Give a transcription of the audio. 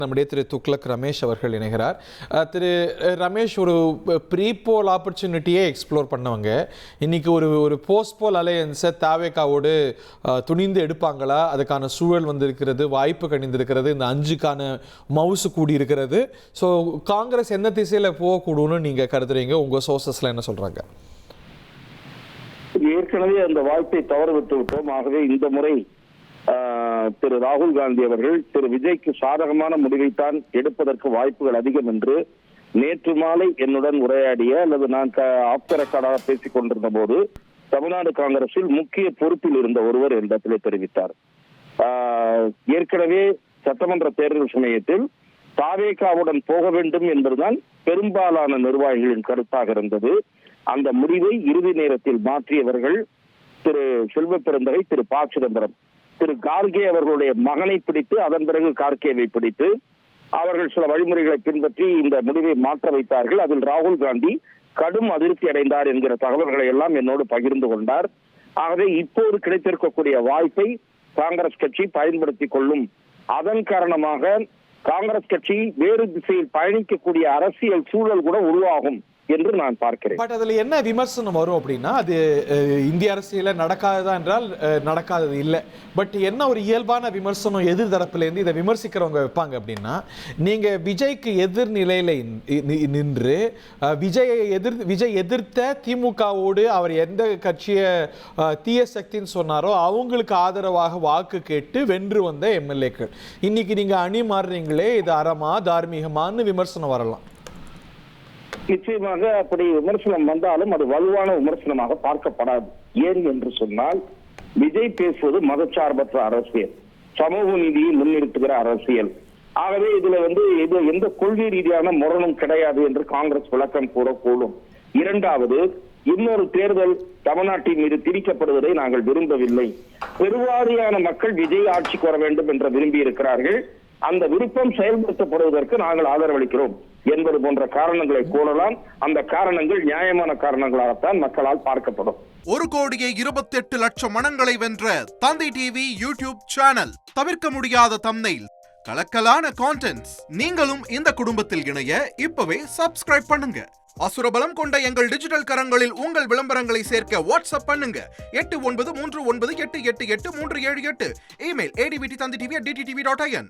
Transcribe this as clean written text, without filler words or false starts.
நம்முடைய திரு துக்ளக் ரமேஷ் அவர்கள் இணைகிறார். திரு ரமேஷ், ஒரு ப்ரீ போல் ஆப்பர்ச்சுனிட்டியே எக்ஸ்ப்ளோர் பண்ணவங்க இன்னைக்கு ஒரு போஸ்ட் போல் அலையன்ஸை தாவேக்காவோடு துணிந்து எடுப்பாங்களா? அதுக்கான சூழல் வந்திருக்கிறது, வாய்ப்பு கணிந்திருக்கிறது, இந்த 5க்கான மவுசு கூடி இருக்கிறது. ஸோ காங்கிரஸ் எந்த திசையில் போகக்கூடும்னு நீங்கள் கருதுறீங்க? உங்கள் சோர்சஸ்ல என்ன சொல்றாங்க? ஏற்கனவே அந்த வாய்ப்பை தவறு விட்டு விட்டோம். ஆகவே இந்த முறை திரு ராகுல் காந்தி அவர்கள் திரு விஜய்க்கு சாதகமான முடிவைத்தான் எடுப்பதற்கு வாய்ப்புகள் அதிகம் என்று நேற்று மாலை என்னுடன் உரையாடிய அல்லது நான் ஆஃப் த ரெக்கார்டாக பேசிக் கொண்டிருந்த போது தமிழ்நாடு காங்கிரஸில் முக்கிய பொறுப்பில் இருந்த ஒருவர் இடத்திலே தெரிவித்தார். ஏற்கனவே சட்டமன்ற தேர்தல் சமயத்தில் தாவேகாவுடன் போக வேண்டும் என்பதுதான் பெரும்பாலான நிர்வாகிகளின் கருத்தாக இருந்தது. அந்த முடிவை இறுதி நேரத்தில் மாற்றியவர்கள் திரு செல்வ பெருந்தகை, திரு ப. சிதம்பரம், திரு கார்கே அவர்களுடைய மகனை பிடித்து அதன் பிறகு கார்கேவை பிடித்து அவர்கள் சில வழிமுறைகளை பின்பற்றி இந்த முடிவை மாற்ற வைத்தார்கள். அதில் ராகுல் காந்தி கடும் அதிருப்தி அடைந்தார் என்கிற தகவல்களை எல்லாம் என்னோடு பகிர்ந்து கொண்டார். ஆகவே இப்போது கிடைத்திருக்கக்கூடிய வாய்ப்பை காங்கிரஸ் கட்சி பயன்படுத்திக் கொள்ளும். அதன் காரணமாக காங்கிரஸ் கட்சி வேறு திசையில் பயணிக்கக்கூடிய அரசியல் சூழல் கூட உருவாகும் என்று நான் பார்க்கிறேன். பட் அதுல என்ன விமர்சனம் வரும் அப்படின்னா, அது இந்திய அரசியல நடக்காததா என்றால் நடக்காதது இல்லை. பட் என்ன ஒரு இயல்பான விமர்சனம் எதிர் தரப்புல இருந்து இதை விமர்சிக்கிறவங்க வைப்பாங்க அப்படின்னா, நீங்க விஜய்க்கு எதிர் நிலையில நின்று விஜய் எதிர்த்த திமுகவோடு அவர் எந்த கட்சியை தீய சக்தின்னு சொன்னாரோ அவங்களுக்கு ஆதரவாக வாக்கு கேட்டு வென்று வந்த எம்எல்ஏக்கள் இன்னைக்கு நீங்க அணி மாறுறீங்களே, இது அறமா தார்மீகமானு விமர்சனம் வரலாம். நிச்சயமாக அப்படி விமர்சனம் வந்தாலும் அது வலுவான விமர்சனமாக பார்க்கப்படாது. ஏன் என்று சொன்னால், விஜய் பேசுவது மதச்சார்பற்ற அரசியல், சமூக நீதியை முன்னிறுத்துகிற அரசியல். ஆகவே இதுல எந்த கொள்கை ரீதியான முரணும் கிடையாது என்று காங்கிரஸ் விளக்கம் கூறக்கூடும். இரண்டாவது, இன்னொரு தேர்தல் தமிழ்நாட்டின் மீது திணிக்கப்படுவதை நாங்கள் விரும்பவில்லை. பெருவாரியான மக்கள் விஜய் ஆட்சிக்கு வர வேண்டும் என்று விரும்பி இருக்கிறார்கள். அந்த விருப்பம் செயல்படுத்தப்படுவதற்கு நாங்கள் ஆதரவளிக்கிறோம் என்பது போன்ற காரணங்களை கூறலாம். அந்த காரணங்கள் நியாயமான காரணங்களாகத்தான் மக்களால் பார்க்கப்படும். 1,28,00,000 மனங்களை வென்ற தந்தி டிவி யூடியூப் சேனல். தவிர்க்க முடியாத தம்ப்நெயில், கலக்கலான கான்டென்ட்ஸ். நீங்களும் இந்த குடும்பத்தில் இணைய இப்பவே சப்ஸ்கிரைப் பண்ணுங்க. அசுரபலம் கொண்ட எங்கள் டிஜிட்டல் கரங்களில் உங்கள் விளம்பரங்களை சேர்க்க வாட்ஸ்அப் பண்ணுங்க. 8939888838. Email advtthanditv@dttv.in.